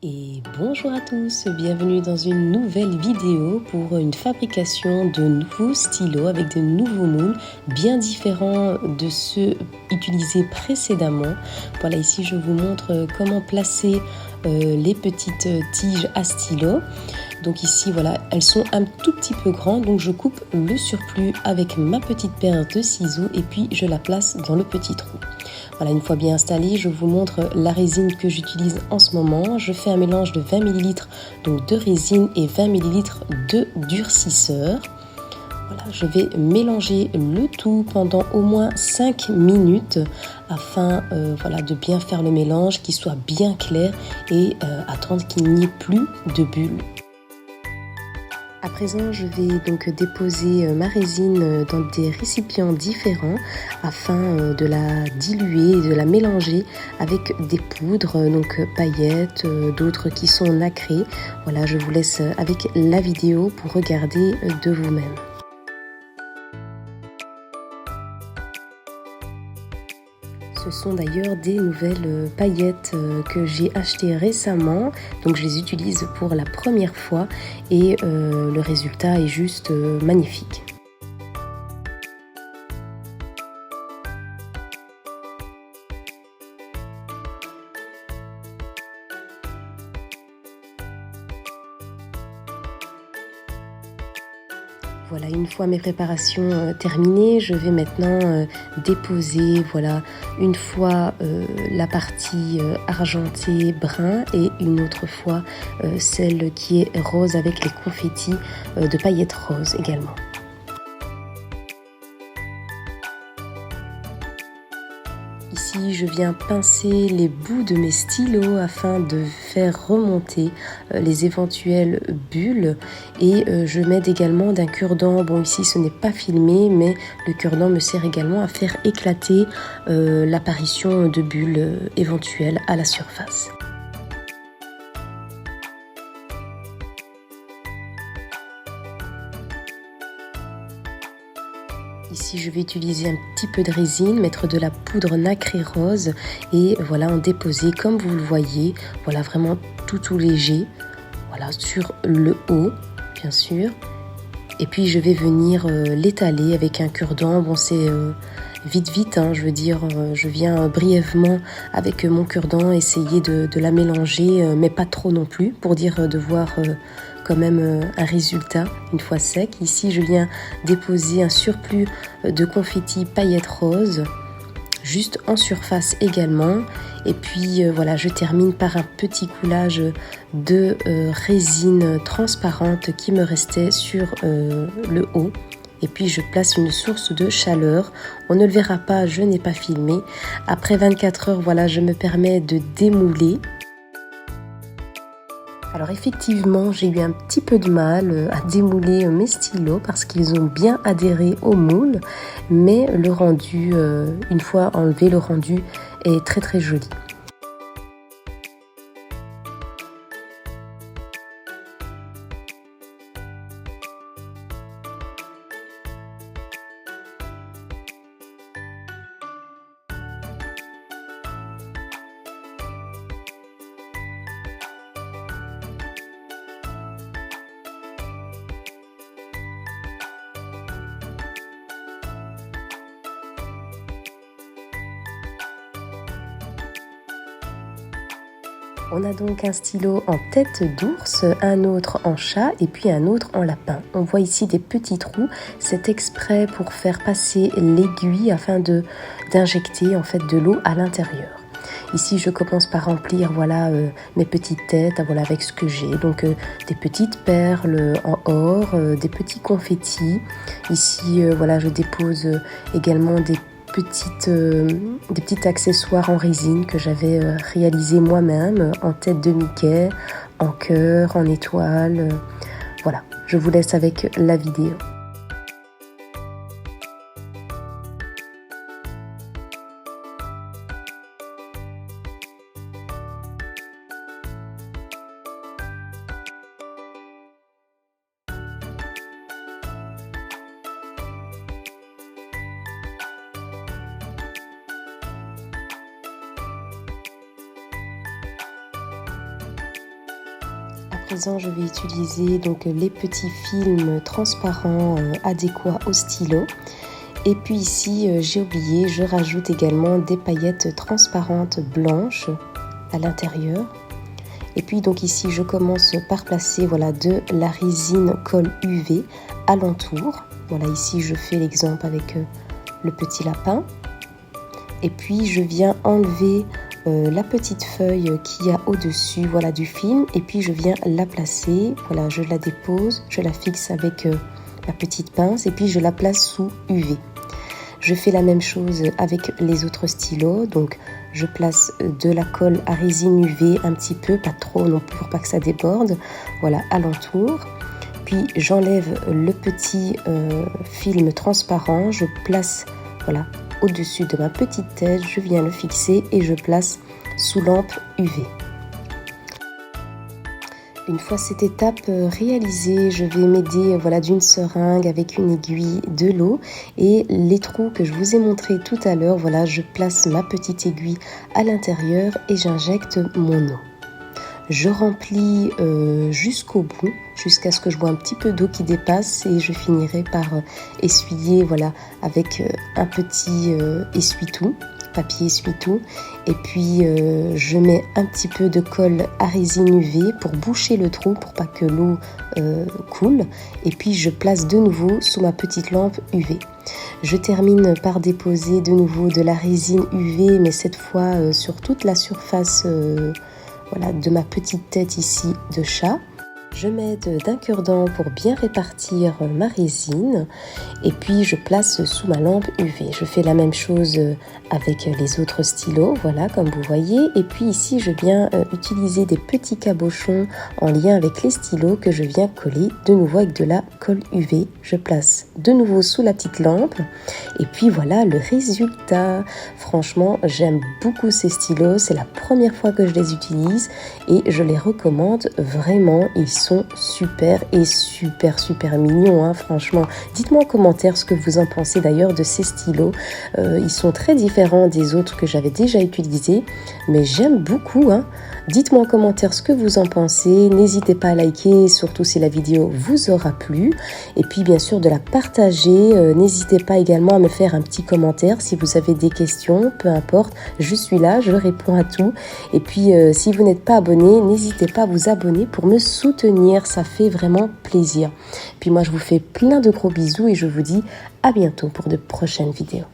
Et bonjour à tous, bienvenue dans une nouvelle vidéo pour une fabrication de nouveaux stylos avec de nouveaux moules bien différents de ceux utilisés précédemment. Voilà, ici je vous montre comment placer les petites tiges à stylo. Donc ici voilà, elles sont un tout petit peu grandes, donc je coupe le surplus avec ma petite paire de ciseaux et puis je la place dans le petit trou. Voilà, une fois bien installée, je vous montre la résine que j'utilise en ce moment. Je fais un mélange de 20 ml donc de résine et 20 ml de durcisseur. Voilà, je vais mélanger le tout pendant au moins 5 minutes afin voilà, de bien faire le mélange, qu'il soit bien clair et attendre qu'il n'y ait plus de bulles. À présent, je vais donc déposer ma résine dans des récipients différents afin de la diluer et de la mélanger avec des poudres, donc paillettes, d'autres qui sont nacrées. Voilà, je vous laisse avec la vidéo pour regarder de vous-même. Ce sont d'ailleurs des nouvelles paillettes que j'ai achetées récemment, donc je les utilise pour la première fois et le résultat est juste magnifique. Voilà, une fois mes préparations terminées, je vais maintenant déposer, voilà, une fois la partie argentée brun et une autre fois celle qui est rose avec les confettis de paillettes roses également. Ici, je viens pincer les bouts de mes stylos afin de faire remonter les éventuelles bulles et je m'aide également d'un cure-dent. Bon, ici, ce n'est pas filmé, mais le cure-dent me sert également à faire éclater l'apparition de bulles éventuelles à la surface. Ici, je vais utiliser un petit peu de résine, mettre de la poudre nacrée rose et voilà, en déposer comme vous le voyez, voilà, vraiment tout léger, voilà, sur le haut, bien sûr. Et puis, je vais venir l'étaler avec un cure-dent. Bon, c'est vite, hein, je veux dire, je viens brièvement avec mon cure-dent essayer de la mélanger, mais pas trop non plus, pour dire de voir quand même un résultat une fois sec. Ici, je viens déposer un surplus de confetti paillettes roses, juste en surface également. Et puis voilà, je termine par un petit coulage de résine transparente qui me restait sur le haut. Et puis je place une source de chaleur. On ne le verra pas, je n'ai pas filmé. Après 24 heures, voilà, je me permets de démouler. Alors effectivement, j'ai eu un petit peu de mal à démouler mes stylos parce qu'ils ont bien adhéré au moule, mais le rendu, une fois enlevé, le rendu est très joli. On a donc un stylo en tête d'ours, un autre en chat et puis un autre en lapin. On voit ici des petits trous, c'est exprès pour faire passer l'aiguille afin d'injecter en fait de l'eau à l'intérieur. Ici, je commence par remplir voilà mes petites têtes voilà, avec ce que j'ai. Donc des petites perles en or, des petits confettis. Ici, voilà, je dépose également des petits accessoires en résine que j'avais réalisé moi-même en tête de Mickey, en cœur, en étoile. Voilà, je vous laisse avec la vidéo. présent, je vais utiliser donc les petits films transparents adéquats au stylo. Et puis ici, j'ai oublié, je rajoute également des paillettes transparentes blanches à l'intérieur. Et puis donc ici, je commence par placer voilà, de la résine colle UV alentour. Voilà, ici je fais l'exemple avec le petit lapin. Et puis je viens enlever la petite feuille qu'il y a au-dessus voilà, du film. Et puis je viens la placer. Voilà, je la dépose, je la fixe avec la petite pince et puis je la place sous UV. Je fais la même chose avec les autres stylos, donc je place de la colle à résine UV un petit peu, pas trop non plus pour pas que ça déborde, voilà, alentour. Puis j'enlève le petit film transparent, je place voilà, au-dessus de ma petite tête, je viens le fixer et je place sous lampe UV. Une fois cette étape réalisée, je vais m'aider voilà, d'une seringue avec une aiguille, de l'eau et les trous que je vous ai montrés tout à l'heure, voilà, je place ma petite aiguille à l'intérieur et j'injecte mon eau. Je remplis jusqu'au bout, jusqu'à ce que je vois un petit peu d'eau qui dépasse et je finirai par essuyer voilà, avec un petit essuie-tout. Papier essuie-tout et puis je mets un petit peu de colle à résine UV pour boucher le trou pour pas que l'eau coule et puis je place de nouveau sous ma petite lampe UV. Je termine par déposer de nouveau de la résine UV mais cette fois sur toute la surface voilà, de ma petite tête ici de chat. Je m'aide d'un cure-dent pour bien répartir ma résine et puis je place sous ma lampe UV. Je fais la même chose avec les autres stylos, voilà comme vous voyez. Et puis ici je viens utiliser des petits cabochons en lien avec les stylos que je viens coller de nouveau avec de la colle UV. Je place de nouveau sous la petite lampe et puis voilà le résultat. Franchement j'aime beaucoup ces stylos, c'est la première fois que je les utilise et je les recommande vraiment, ils sont super et super mignons hein, franchement. Dites-moi en commentaire ce que vous en pensez d'ailleurs de ces stylos. Ils sont très différents des autres que j'avais déjà utilisés, mais j'aime beaucoup. Hein. Dites-moi en commentaire ce que vous en pensez. N'hésitez pas à liker, surtout si la vidéo vous aura plu. Et puis bien sûr de la partager. N'hésitez pas également à me faire un petit commentaire si vous avez des questions, peu importe. Je suis là, je réponds à tout. Et puis si vous n'êtes pas abonné, n'hésitez pas à vous abonner pour me soutenir. Ça fait vraiment plaisir. Puis moi je vous fais plein de gros bisous et je vous dis à bientôt pour de prochaines vidéos.